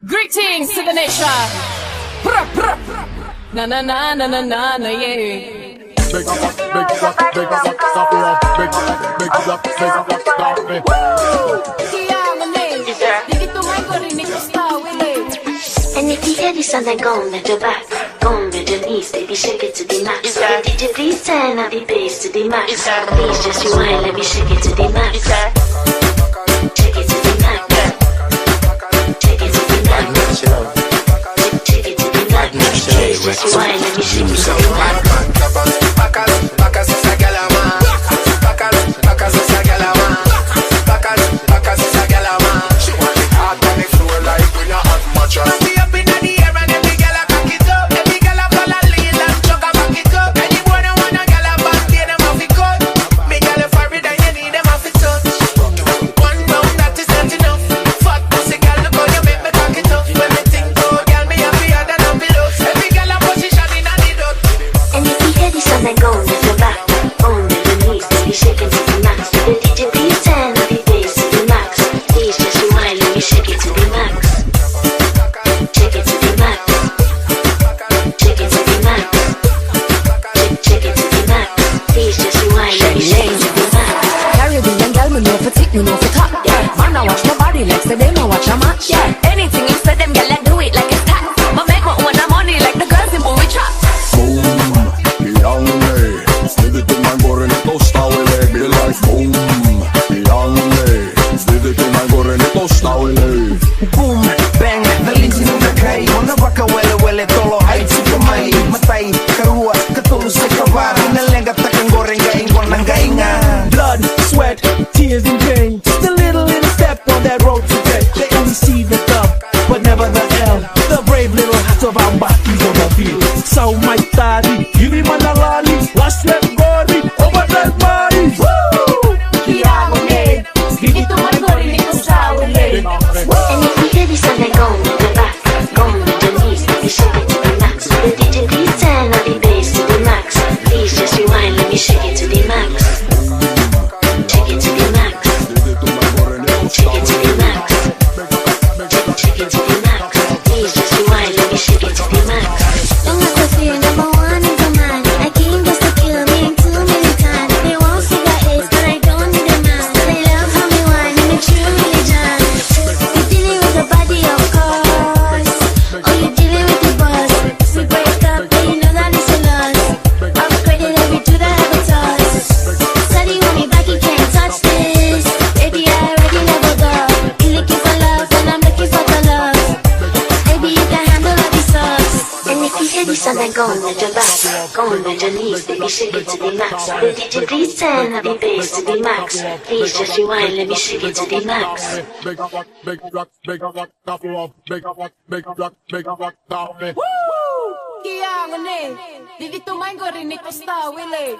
Greetings to the nation. Na na na na na na na yeah. Big up, stop it up. Big up, me. And if you hear this on the gong with the back, gong with the knees, baby shake it to the max. DJ please turn up the bass to the max. Please just rewind, let me shake it to the max. Shake it to the max. Shake it to the max. Shake it to the max. Please just rewind, let me shake it to the max. Backaz esa gala man. Backaz esa gala man. Backaz esa gala man. She want it hard on the floor like we not hot mattress. We up in the air and every gala cock it up. Every gala fall a lean and chuck a back it up. Any boy that want a gala back there them off it cut. Me gala for it and you need them off it touch. One round that is not enough. Fat pussy gal look how you make me cock it up. When me think go gal me happier than a pillow. Every gala position in a the dot. And if you hear this on the gong with the back, gong with the knees, baby shake it to the max. The DJ please turn up the bass to the max. Please just rewind, let me shake it to the max. Shake it to the max. Shake it to the max. Shake it to the max. Please just rewind, let me shake it to the max. Caribbean girl, me know for tick, me know for top. Yeah, man, I watch my body like say they know watch a match. Yeah, anything you say them girl, I do it like it's tax. But make my own money like the girls in movie trap. Boom, young lady. Slid it in my gore and it tosta away. Be like boom, young lady. Slid it in my gore and it tosta away. Boom, bang, nalisi nung nagay. Mga baka wele-wele tolo ay sikamay. Matay, karua, katulong sa kawa. Pinalengat na kang goreng gaing ko ng gaingan. Blood, sweat, tears and pain. Just a little step on that road today. They only see the top, but never the L. The brave little heart of our bodies on the field. So my daddy, give me my nalani. Last left body, over that body. Woo! Goneii, dito man ko rin ito sa uli. And if you hear this on the gong with the back, gong with the knees, baby shake it to the max. The DJ please turn up the bass to the max. Please just rewind, let me shake it to the max. Shake it to the max. Shake it to the max. Shake it to the max. Please just rewind, let me shake it to the max. Don't have to fear, number one in command. I came just to kill me too many times. They won't see that ace, but I don't need a man. They love how me whine, it makes you really jam. You dealing with the body, of course. Or you dealing with the boss. We break up, but you know that it's a loss. Upgraded every two that have a toss. Said you want me back, you can't touch this. Baby, I already leveled up. You looking for love, and I'm looking for the love. Baby, you can handle all the sauce. And if you hear this on the gong with the back, gong with the knees, baby shake it to the max. The DJ please turn up the bass to the max. Please just rewind, let me shake it to the max. Big rock, stop me. Goneii, dito man ko rin ito sa uli.